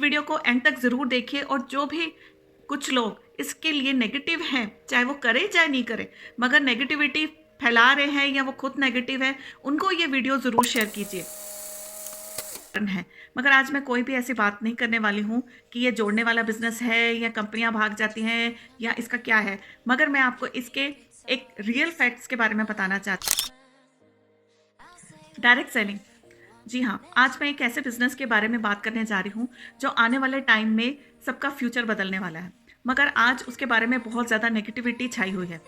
Video को and तक ज़रूर देखिए, और जो भी कुछ लोग इसके लिए नेगेटिव हैं, चाहे वो करे चाहे नहीं करे, मगर नेगेटिविटी फैला रहे हैं या वो खुद नेगेटिव है, उनको ये वीडियो ज़रूर शेयर कीजिए है। मगर आज मैं कोई भी ऐसी बात नहीं करने वाली हूँ कि ये जोड़ने वाला बिजनेस है या कंपनियां भाग जाती हैं या इसका क्या है, मगर मैं आपको इसके एक रियल फैक्ट्स के बारे में बताना चाहती हूँ। डायरेक्ट सेलिंग, जी हाँ, आज मैं एक ऐसे बिजनेस के बारे में बात करने जा रही हूँ जो आने वाले टाइम में सबका फ्यूचर बदलने वाला है, मगर आज उसके बारे में बहुत ज़्यादा नेगेटिविटी छाई हुई है।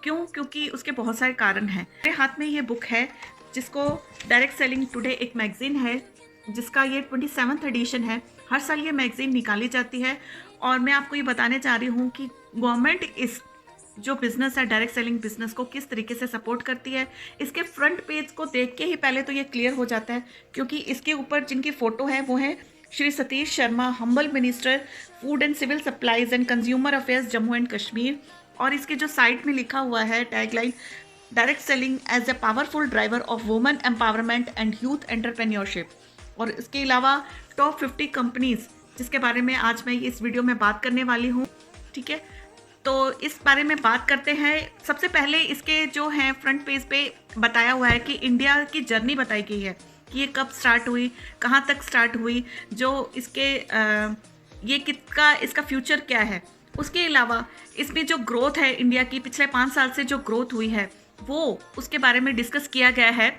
क्यों? क्योंकि उसके बहुत सारे कारण हैं। मेरे हाथ में ये बुक है जिसको डायरेक्ट सेलिंग टुडे एक मैगजीन है, जिसका ये 27th एडिशन है। हर साल ये मैगजीन निकाली जाती है, और मैं आपको ये बताने चाह रही हूँ कि गवर्नमेंट इस जो बिज़नेस है डायरेक्ट सेलिंग बिज़नेस को किस तरीके से सपोर्ट करती है। इसके फ्रंट पेज को देख के ही पहले तो ये क्लियर हो जाता है, क्योंकि इसके ऊपर जिनकी फ़ोटो है वो है Shri Satish Sharma, humble minister food and civil supplies and consumer affairs Jammu and Kashmir. और इसके जो साइड में लिखा हुआ है tagline, direct selling as a powerful driver of women empowerment and youth entrepreneurship. और इसके अलावा टॉप 50 कंपनीज, जिसके बारे में आज मैं इस वीडियो में बात करने वाली हूँ। ठीक है, तो इस बारे में बात करते हैं। सबसे पहले इसके जो हैं फ्रंट पेज पे बताया हुआ है कि इंडिया की जर्नी बताई गई है कि ये कब स्टार्ट हुई, कहाँ तक स्टार्ट हुई, जो इसके ये कितना इसका फ्यूचर क्या है। उसके अलावा इसमें जो ग्रोथ है इंडिया की पिछले 5 साल से जो ग्रोथ हुई है वो उसके बारे में डिस्कस किया गया है।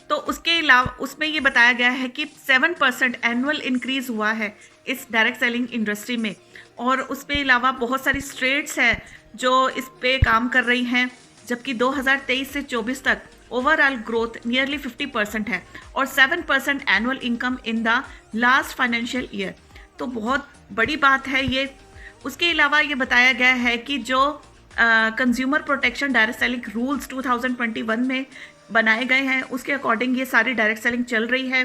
तो उसके अलावा उसमें ये बताया गया है कि 7% एनुअल इंक्रीज़ हुआ है इस डायरेक्ट सेलिंग इंडस्ट्री में। और उसके अलावा बहुत सारी स्टेट्स हैं जो इस पे काम कर रही हैं, जबकि 2023 से 24 तक ओवरऑल ग्रोथ नियरली 50% है, और 7% annual income in the last financial year. तो बहुत बड़ी बात है ये। उसके अलावा ये बताया गया है कि जो consumer protection direct selling rules 2021 में बनाए गए हैं, उसके अकॉर्डिंग ये सारी डायरेक्ट सेलिंग चल रही है।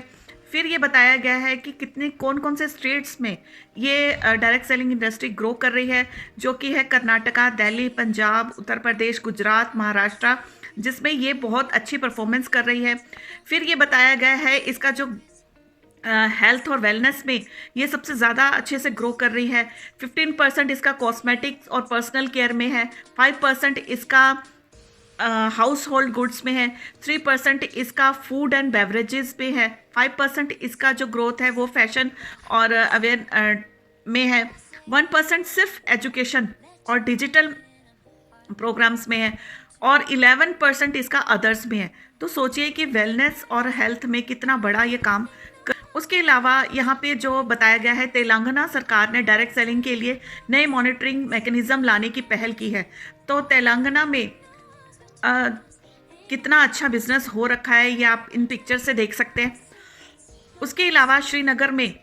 फिर ये बताया गया है कि कितने कौन कौन से स्टेट्स में ये डायरेक्ट सेलिंग इंडस्ट्री ग्रो कर रही है, जो कि है कर्नाटका, दिल्ली, पंजाब, उत्तर प्रदेश, गुजरात, महाराष्ट्र, जिसमें ये बहुत अच्छी परफॉर्मेंस कर रही है। फिर ये बताया गया है इसका जो हेल्थ और वेलनेस में ये सबसे ज़्यादा अच्छे से ग्रो कर रही है। 15% इसका कॉस्मेटिक्स और पर्सनल केयर में है, 5% इसका हाउस होल्ड गुड्स में है, 3% इसका फूड एंड बेवरेजेस पे है, 5% इसका जो ग्रोथ है वो फैशन और अवेयर में है, 1% सिर्फ एजुकेशन और डिजिटल प्रोग्राम्स में है, और 11% इसका अदर्स में है। तो सोचिए कि वेलनेस और हेल्थ में कितना बड़ा ये काम। उसके अलावा यहाँ पे जो बताया गया है, तेलंगाना सरकार ने डायरेक्ट सेलिंग के लिए नए मॉनिटरिंग मैकेनिज्म लाने की पहल की है। तो तेलंगाना में कितना अच्छा बिजनेस हो रखा है ये आप इन पिक्चर से देख सकते हैं। उसके अलावा श्रीनगर में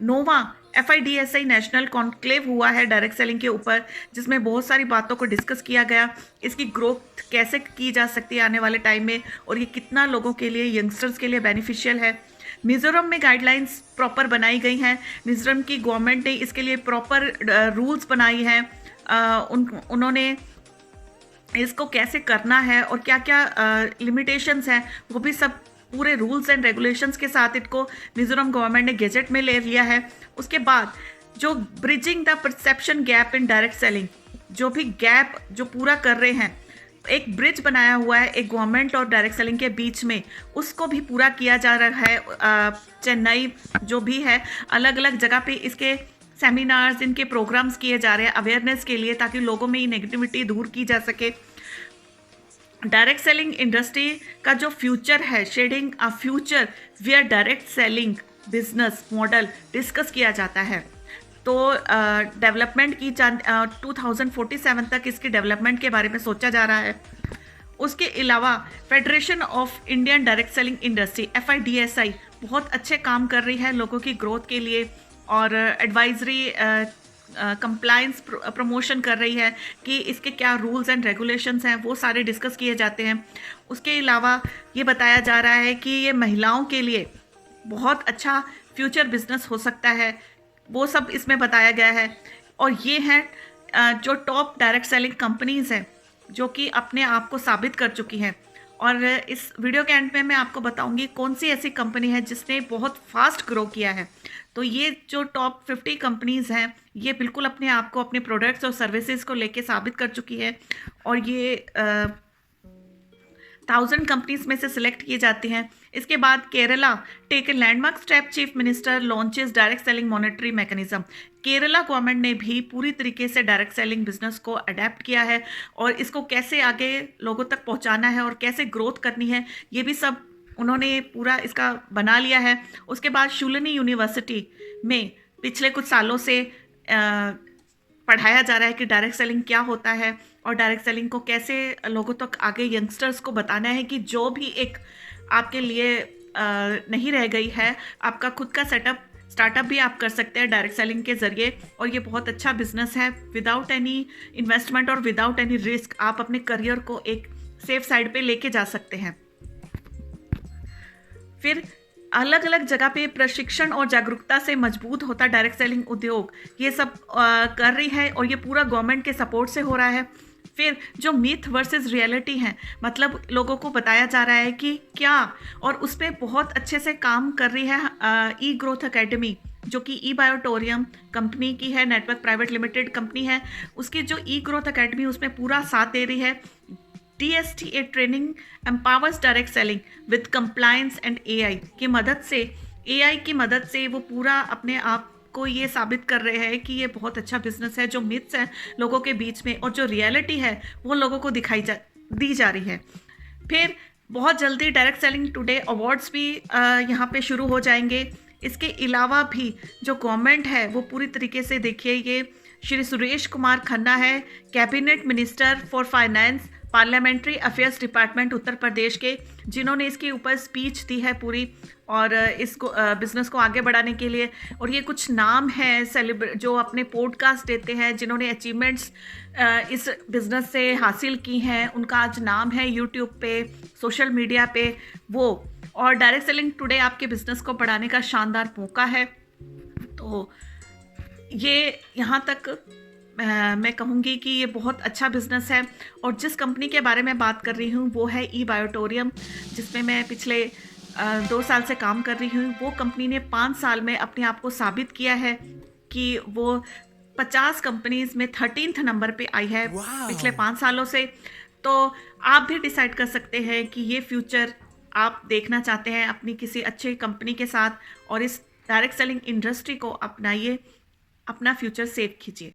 नोवा FIDSI नेशनल कॉन्क्लेव हुआ है डायरेक्ट सेलिंग के ऊपर, जिसमें बहुत सारी बातों को डिस्कस किया गया। इसकी ग्रोथ कैसे की जा सकती है आने वाले टाइम में, और ये कितना लोगों के लिए, यंगस्टर्स के लिए बेनिफिशियल है। मिज़ोरम में गाइडलाइंस प्रॉपर बनाई गई हैं। मिज़ोरम की गवर्नमेंट ने इसके लिए प्रॉपर रूल्स बनाई हैं। उन्होंने इसको कैसे करना है और क्या क्या लिमिटेशंस हैं वो भी सब पूरे रूल्स एंड रेगुलेशंस के साथ इनको मिज़ोरम गवर्नमेंट ने गेजेट में ले लिया है। उसके बाद जो bridging the perception gap in direct selling, जो भी गैप जो पूरा कर रहे हैं, एक ब्रिज बनाया हुआ है एक गवर्नमेंट और डायरेक्ट सेलिंग के बीच में, उसको भी पूरा किया जा रहा है। चेन्नई जो भी है, अलग अलग जगह पे इसके सेमिनार्स, इनके प्रोग्राम्स किए जा रहे हैं अवेयरनेस के लिए, ताकि लोगों में ये नेगेटिविटी दूर की जा सके। डायरेक्ट सेलिंग इंडस्ट्री का जो फ्यूचर है, shading a future where direct selling business model discuss किया जाता है। तो डेवलपमेंट की 2047 तक इसकी डेवलपमेंट के बारे में सोचा जा रहा है। उसके अलावा federation of Indian direct selling industry FIDSI बहुत अच्छे काम कर रही है लोगों की ग्रोथ के लिए, और एडवाइजरी कंप्लायंस प्रमोशन कर रही है कि इसके क्या रूल्स एंड रेगुलेशंस हैं, वो सारे डिस्कस किए जाते हैं। उसके अलावा ये बताया जा रहा है कि ये महिलाओं के लिए बहुत अच्छा फ्यूचर बिजनेस हो सकता है, वो सब इसमें बताया गया है। और ये हैं जो टॉप डायरेक्ट सेलिंग कंपनीज़ हैं जो कि अपने आप को साबित कर चुकी हैं, और इस वीडियो के एंड में मैं आपको बताऊंगी कौन सी ऐसी कंपनी है जिसने बहुत फास्ट ग्रो किया है। तो ये जो टॉप 50 कंपनीज हैं, ये बिल्कुल अपने आप को, अपने प्रोडक्ट्स और सर्विसेज को लेके साबित कर चुकी है, और ये 1000 कंपनीज में से सिलेक्ट किए जाते हैं। इसके बाद Kerala take a landmark step, chief minister launches direct selling monetary mechanism. Kerala government ने भी पूरी तरीके से डायरेक्ट सेलिंग बिजनेस को अडेप्ट किया है, और इसको कैसे आगे लोगों तक पहुंचाना है और कैसे ग्रोथ करनी है, ये भी सब उन्होंने पूरा इसका बना लिया है। उसके बाद शुलिनी यूनिवर्सिटी में पिछले कुछ सालों से पढ़ाया जा रहा है कि डायरेक्ट सेलिंग क्या होता है, और डायरेक्ट सेलिंग को कैसे लोगों तक आगे यंगस्टर्स को बताना है कि जो भी एक आपके लिए नहीं रह गई है, आपका खुद का स्टार्टअप भी आप कर सकते हैं डायरेक्ट सेलिंग के ज़रिए। और ये बहुत अच्छा बिजनेस है, विदाउट एनी इन्वेस्टमेंट और विदाउट एनी रिस्क आप अपने करियर को एक सेफ साइड पे लेके जा सकते हैं। फिर अलग अलग जगह पे प्रशिक्षण और जागरूकता से मजबूत होता डायरेक्ट सेलिंग उद्योग, ये सब कर रही है, और ये पूरा गवर्नमेंट के सपोर्ट से हो रहा है। फिर जो मिथ वर्सेस रियलिटी है, मतलब लोगों को बताया जा रहा है कि क्या, और उस पर बहुत अच्छे से काम कर रही है ई ग्रोथ एकेडमी, जो कि ई बायोटोरियम कंपनी की है, नेटवर्क प्राइवेट लिमिटेड कंपनी है। उसकी जो ई ग्रोथ एकेडमी, उसमें पूरा साथ दे रही है। DSTA training empowers direct selling with compliance and AI की मदद से, AI की मदद से वो पूरा अपने आप को ये साबित कर रहे हैं कि ये बहुत अच्छा बिजनेस है। जो मिथ्स हैं लोगों के बीच में और जो रियलिटी है वो लोगों को दी जा रही है। फिर बहुत जल्दी डायरेक्ट सेलिंग टुडे अवार्ड्स भी यहाँ पे शुरू हो जाएंगे। इसके अलावा भी जो गवर्नमेंट है वो पूरी तरीके से, देखिए ये श्री सुरेश कुमार खन्ना है, cabinet minister for finance parliamentary affairs department Uttar Pradesh के, जिन्होंने इसके ऊपर स्पीच दी है पूरी, और इसको बिज़नेस को आगे बढ़ाने के लिए। और ये कुछ नाम हैं जो अपने पॉडकास्ट देते हैं, जिन्होंने अचीवमेंट्स इस बिज़नेस से हासिल की हैं, उनका आज नाम है यूट्यूब पे, सोशल मीडिया पे वो। और डायरेक्ट सेलिंग टुडे आपके बिज़नेस को बढ़ाने का शानदार मौका है। तो ये यहाँ तक मैं कहूँगी कि ये बहुत अच्छा बिजनेस है। और जिस कंपनी के बारे में बात कर रही हूँ वो है ई बायोटोरियम, जिसमें मैं पिछले 2 साल से काम कर रही हूँ। वो कंपनी ने 5 साल में अपने आप को साबित किया है कि वो 50 कंपनीज में 13th नंबर पे आई है पिछले 5 सालों से। तो आप भी डिसाइड कर सकते हैं कि ये फ्यूचर आप देखना चाहते हैं अपनी किसी अच्छी कंपनी के साथ, और इस डायरेक्ट सेलिंग इंडस्ट्री को अपनाइए, अपना फ्यूचर सेफ कीजिए।